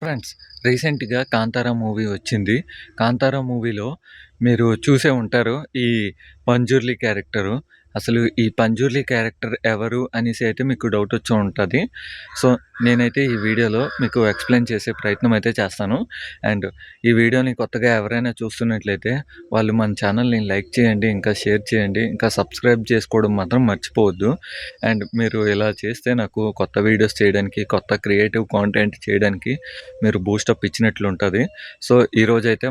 Friends, రీసెంట్‌గా 'Kantara' movie వచ్చింది. 'కాంతార' మూవీలో మీరు చూసే ఉంటారు ఈ పంజుర్లి క్యారెక్టరు. అసలు ఈ పంజుర్లి క్యారెక్టర్ ఎవరు అనేసి అయితే మీకు డౌట్ వచ్చి ఉంటది. సో, నేనైతే ఈ వీడియోలో మీకు ఎక్స్‌ప్లెయిన్ చేసే ప్రయత్నం అయితే చేస్తాను. అండ్ ఈ వీడియోని కొత్తగా ఎవరైనా చూస్తున్నట్లయితే వాళ్ళు మన ఛానల్‌ని లైక్ చేయండి, ఇంకా షేర్ చేయండి, ఇంకా సబ్స్క్రైబ్ చేసుకోవడం మాత్రం మర్చిపోవద్దు. అండ్ మీరు ఇలా చేస్తే నాకు కొత్త వీడియోస్ చేయడానికి, కొత్త క్రియేటివ్ కాంటెంట్ చేయడానికి మీరు బూస్టప్ ఇచ్చినట్లుంటది. సో, ఈరోజైతే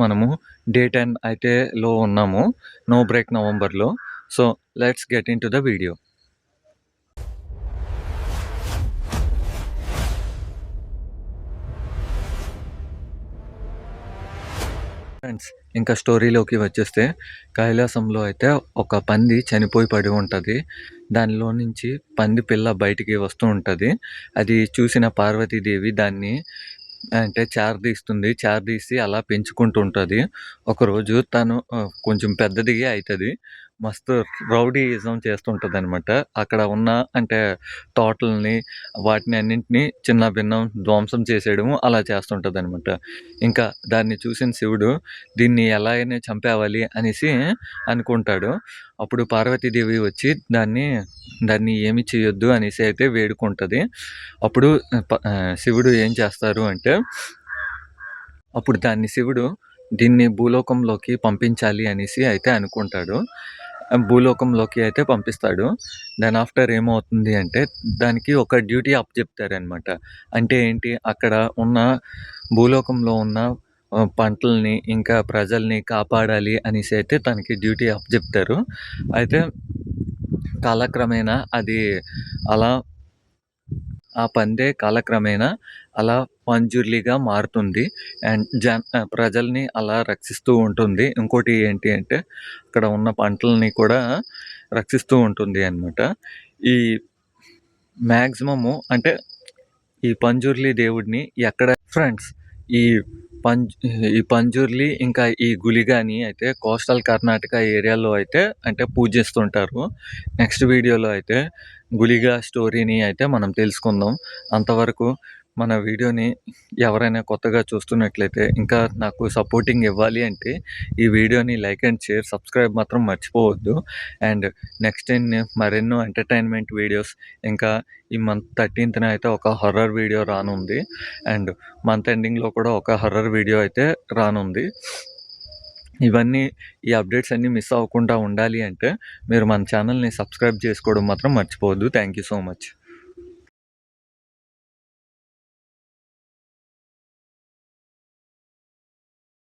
మనము డే 10 అయితే లో ఉన్నాము. నో బ్రేక్ నవంబర్‌లో. So, let's get into the video. Friends, ఇంకా స్టోరీలోకి వచ్చేస్తే కైలాసంలో అయితే ఒక పంది చనిపోయి పడి ఉంటది. దానిలో నుంచి పంది పిల్ల బయటికి వస్తూ ఉంటది. అది చూసిన పార్వతీదేవి దాన్ని అంటే చారదీస్తుంది. చారదీసి అలా పెంచుకుంటూ ఉంటది. ఒకరోజు తను కొంచెం పెద్దది అయితది. మస్తు రౌడీయిజం చేస్తుంటదనమాట. అక్కడ ఉన్న అంటే తోటలని వాటిని అన్నింటిని చిన్నాభిన్నం ధ్వంసం చేసేయడము అలా చేస్తుంటదనమాట. ఇంకా దాన్ని చూసిన శివుడు దీన్ని ఎలా అయినా చంపేవాలి అనేసి అనుకుంటాడు. అప్పుడు పార్వతీదేవి వచ్చి దాన్ని ఏమి చేయొద్దు అనేసి అయితే వేడుకుంటది. అప్పుడు శివుడు ఏం చేస్తారు అంటే అప్పుడు దీన్ని భూలోకంలోకి పంపించాలి అనేసి అయితే అనుకుంటాడు. భూలోకంలోకి అయితే పంపిస్తాడు. దెన్ ఆఫ్టర్ ఏమవుతుంది అంటే దానికి ఒక డ్యూటీ అప్పజెప్తారనమాట. అంటే ఏంటి అక్కడ ఉన్న భూలోకంలో ఉన్న పంటలని ఇంకా ప్రజల్ని కాపాడాలి అనేసి అయితే తనకి డ్యూటీ అప్పజెప్తారు. అయితే కాలక్రమేణా అది అలా ఆ పందే కాలక్రమేణా అలా పంజుర్లిగా మారుతుంది. అండ్ ప్రజల్ని అలా రక్షిస్తూ ఉంటుంది. ఇంకోటి ఏంటి అంటే అక్కడ ఉన్న పంటలని కూడా రక్షిస్తూ ఉంటుంది అనమాట. ఈ మ్యాక్సిమము అంటే ఈ పంజుర్లి దేవుడిని ఎక్కడ ఫ్రెండ్స్ ఈ పంజ్ ఈ పంజుర్లి ఇంకా ఈ గులిగాని అయితే కోస్టల్ కర్ణాటక ఏరియాలో అయితే అంటే పూజిస్తుంటారు. నెక్స్ట్ వీడియోలో అయితే గులిగా స్టోరీని అయితే మనం తెలుసుకుందాం. అంతవరకు మన వీడియోని ఎవరైనా కొత్తగా చూస్తున్నట్లయితే ఇంకా నాకు సపోర్టింగ్ ఇవ్వాలి అంటే ఈ వీడియోని లైక్ అండ్ షేర్, సబ్స్క్రైబ్ మాత్రం మర్చిపోవద్దు. అండ్ నెక్స్ట్ మరెన్నో ఎంటర్టైన్మెంట్ వీడియోస్ ఇంకా ఈ మంత్ 13థ్ అయితే ఒక హారర్ వీడియో రానుంది. అండ్ మంత్ ఎండింగ్‌లో కూడా ఒక హారర్ వీడియో అయితే రానుంది. ఈ అప్డేట్స్ అన్నీ మిస్ అవ్వకుండా ఉండాలి అంటే మీరు మన ఛానల్‌ని సబ్స్క్రైబ్ చేసుకోవడం మాత్రం మర్చిపోవద్దు. Thank you so much.